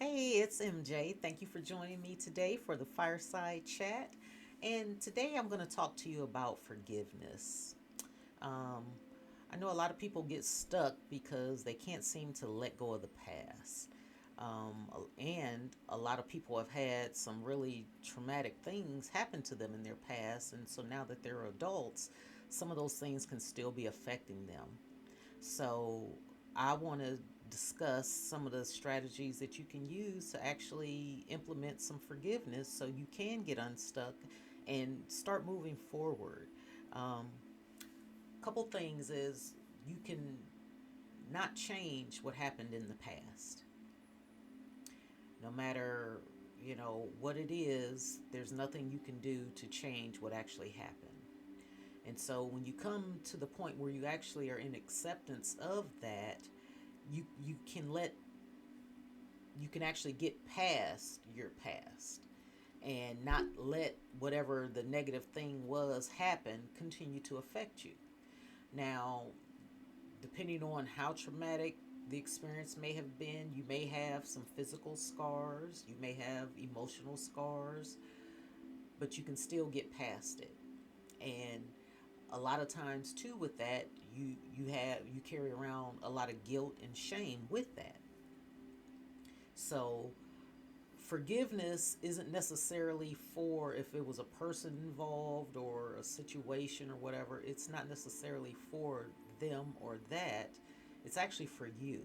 Hey, it's MJ. Thank you for joining me today for the Fireside chat. And today I'm going to talk to you about forgiveness. Um, I know a lot of people get stuck because they can't seem to let go of the past. And a lot of people have had some really traumatic things happen to them in their past. And so now that they're adults, some of those things can still be affecting them. So I want to discuss some of the strategies that you can use to actually implement some forgiveness so you can get unstuck and start moving forward. Couple things is you can not change what happened in the past. No matter, what it is, there's nothing you can do to change what actually happened. And so when you come to the point where you actually are in acceptance of that, you can you can actually get past your past and not let whatever the negative thing was happen continue to affect you. Now, depending on how traumatic the experience may have been, you may have some physical scars, you may have emotional scars, but you can still get past it. And a lot of times too with that, you carry around a lot of guilt and shame with that. So forgiveness isn't necessarily for if it was a person involved or a situation or whatever. It's not necessarily for them or that. It's actually for you.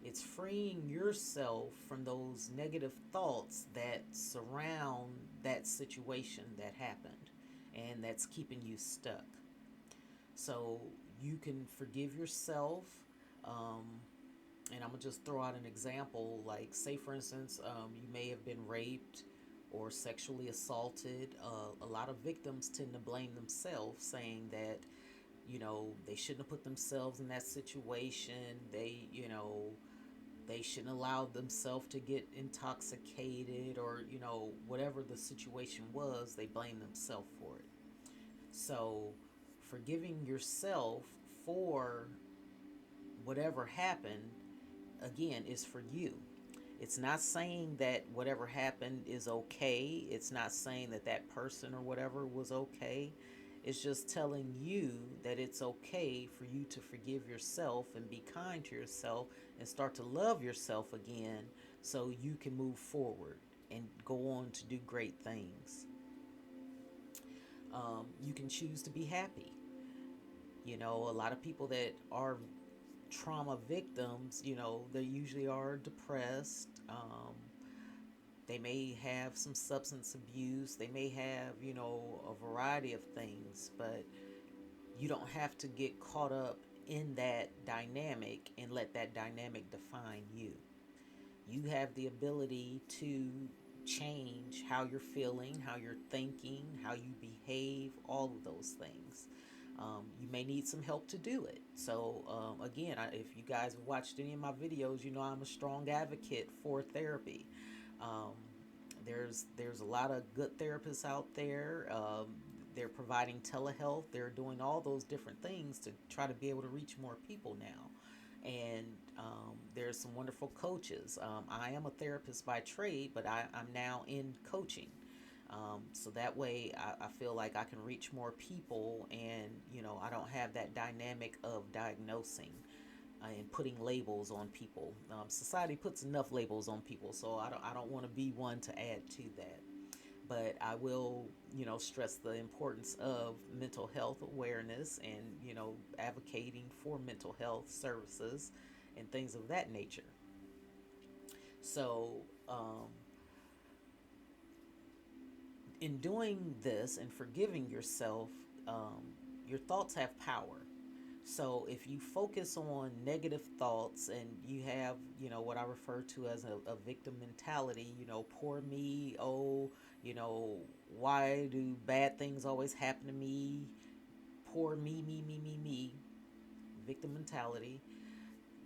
It's freeing yourself from those negative thoughts that surround that situation that happened and that's keeping you stuck. So you can forgive yourself. Um, and I'm gonna just throw out an example. Like, say for instance, you may have been raped or sexually assaulted. A lot of victims tend to blame themselves, saying that they shouldn't have put themselves in that situation. They shouldn't allow themselves to get intoxicated, or whatever the situation was, they blame themselves for it. So forgiving yourself for whatever happened, again, is for you. It's not saying that whatever happened is okay. It's not saying that that person or whatever was okay. It's just telling you that it's okay for you to forgive yourself and be kind to yourself and start to love yourself again so you can move forward and go on to do great things. You can choose to be happy. A lot of people that are trauma victims, they usually are depressed. They may have some substance abuse. They may have, a variety of things, but you don't have to get caught up in that dynamic and let that dynamic define you. You have the ability to change how you're feeling, how you're thinking, how you behave, all of those things. You may need some help to do it. So, again, if you guys have watched any of my videos, I'm a strong advocate for therapy. Um, there's a lot of good therapists out there. They're providing telehealth. They're doing all those different things to try to be able to reach more people now. And there's some wonderful coaches. I am a therapist by trade, but I'm now in coaching. So that way I feel like I can reach more people, and I don't have that dynamic of diagnosing and putting labels on people. Society puts enough labels on people, so I don't want to be one to add to that. But I will, stress the importance of mental health awareness and advocating for mental health services and things of that nature. So, in doing this and forgiving yourself, um, your thoughts have power. So if you focus on negative thoughts and you have, what I refer to as a victim mentality, poor me, oh, you know, why do bad things always happen to me? Poor me, victim mentality.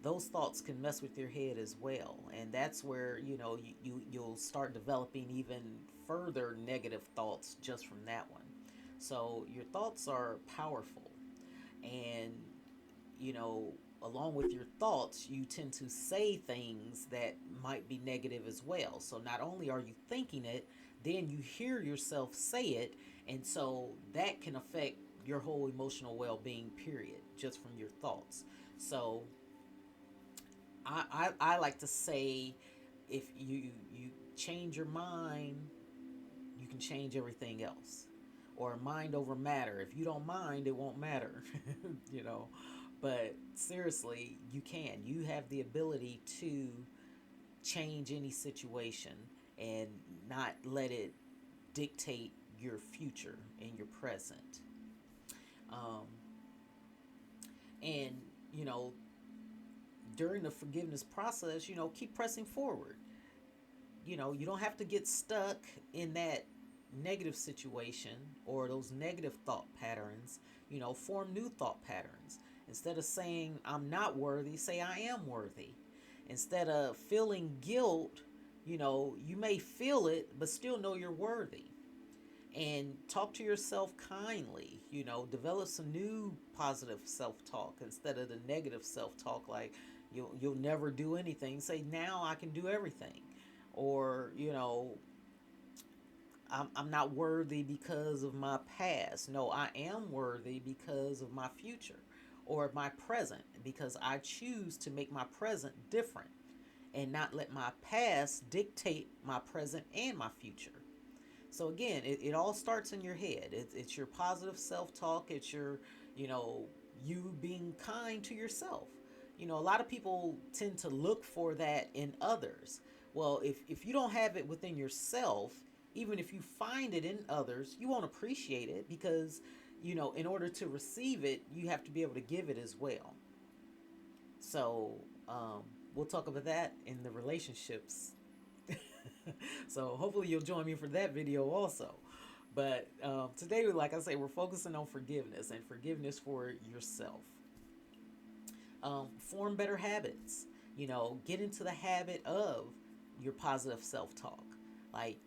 Those thoughts can mess with your head as well. And that's where, you'll start developing even further negative thoughts just from that one. So your thoughts are powerful. And you know along with your thoughts, you tend to say things that might be negative as well. So not only are you thinking it, then you hear yourself say it, and so that can affect your whole emotional well-being, period, just from your thoughts. So I like to say, if you change your mind, you can change everything else. Or mind over matter. If you don't mind, it won't matter. you know. But seriously, you can. You have the ability to change any situation and not let it dictate your future and your present. Um, and, you know, during the forgiveness process, keep pressing forward. You don't have to get stuck in that negative situation or those negative thought patterns. Form new thought patterns. Instead of saying I'm not worthy, say I am worthy. Instead of feeling guilt, you may feel it but still know you're worthy. And talk to yourself kindly. Develop some new positive self-talk instead of the negative self-talk, like you'll never do anything. Say, now I can do everything. Or I'm not worthy because of my past. No, I am worthy because of my future, or my present, because I choose to make my present different and not let my past dictate my present and my future. So again, it all starts in your head. It's your positive self-talk. It's your, you being kind to yourself. A lot of people tend to look for that in others. Well, if you don't have it within yourself, even if you find it in others, you won't appreciate it because, in order to receive it, you have to be able to give it as well. So we'll talk about that in the relationships. So hopefully you'll join me for that video also. But today, like I say, we're focusing on forgiveness and forgiveness for yourself. Form better habits. Get into the habit of your positive self-talk. Like,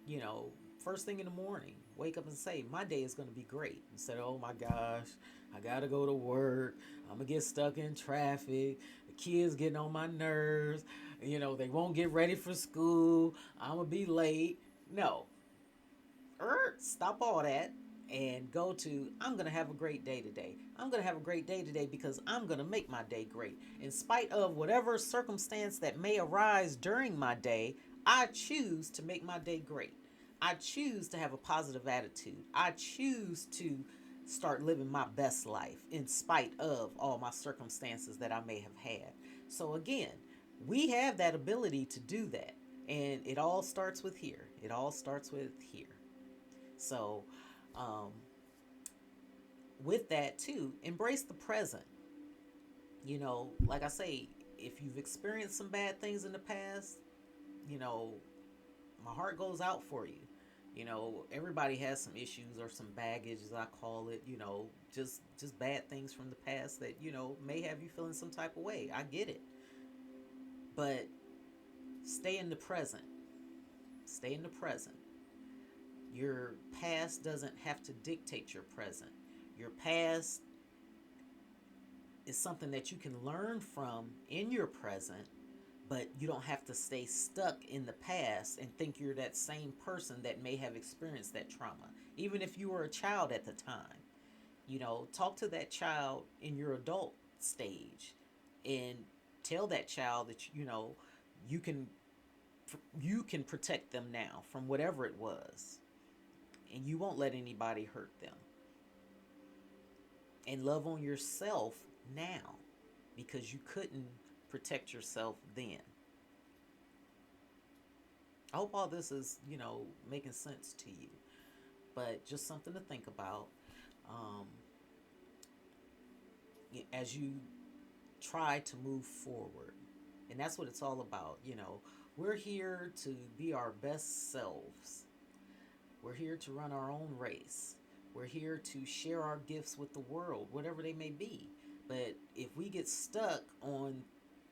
first thing in the morning, wake up and say, my day is going to be great. Instead of, oh my gosh, I got to go to work. I'm going to get stuck in traffic. The kids getting on my nerves. They won't get ready for school. I'm going to be late. No. Stop all that and go to, I'm going to have a great day today. I'm going to have a great day today because I'm going to make my day great. In spite of whatever circumstance that may arise during my day, I choose to make my day great. I choose to have a positive attitude. I choose to start living my best life in spite of all my circumstances that I may have had. So again, we have that ability to do that. And it all starts with here. It all starts with here. So, with that too, embrace the present. Like I say, if you've experienced some bad things in the past, you know, my heart goes out for you. Everybody has some issues or some baggage, as I call it. Just bad things from the past that may have you feeling some type of way. I get it, but stay in the present. Stay in the present. Your past doesn't have to dictate your present. Your past is something that you can learn from in your present, but you don't have to stay stuck in the past and think you're that same person that may have experienced that trauma. Even if you were a child at the time, talk to that child in your adult stage and tell that child that, you can protect them now from whatever it was, and you won't let anybody hurt them. And love on yourself now because you couldn't protect yourself then. I hope all this is, making sense to you. But just something to think about um, as you try to move forward. And that's what it's all about. We're here to be our best selves. We're here to run our own race. We're here to share our gifts with the world, whatever they may be. But if we get stuck on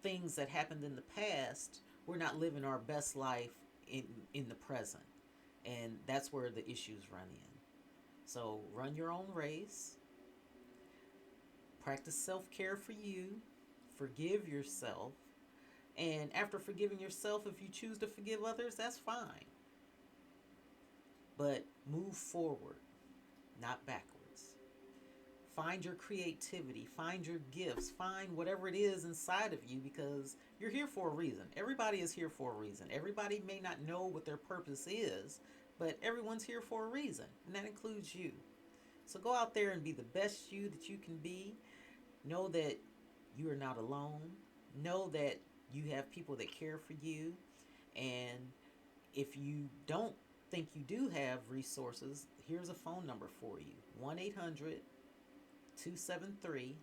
things that happened in the past, we're not living our best life in the present. And that's where the issues run in. So run your own race. Practice self-care for you, Forgive yourself. And after forgiving yourself, if you choose to forgive others, that's fine. But move forward, not backwards. Find your creativity, find your gifts, find whatever it is inside of you, because you're here for a reason. Everybody is here for a reason. Everybody may not know what their purpose is, but everyone's here for a reason, and that includes you. So go out there and be the best you that you can be. Know that you are not alone. Know that you have people that care for you. And if you don't think you do have resources, here's a phone number for you: 1 800 273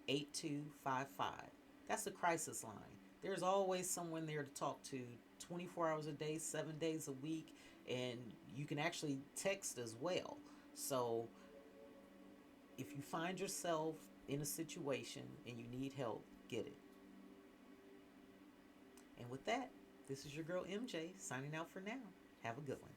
8255. That's the crisis line. There's always someone there to talk to 24 hours a day, 7 days a week, and you can actually text as well. So if you find yourself in a situation and you need help, get it. And with that, this is your girl MJ signing out for now. Have a good one.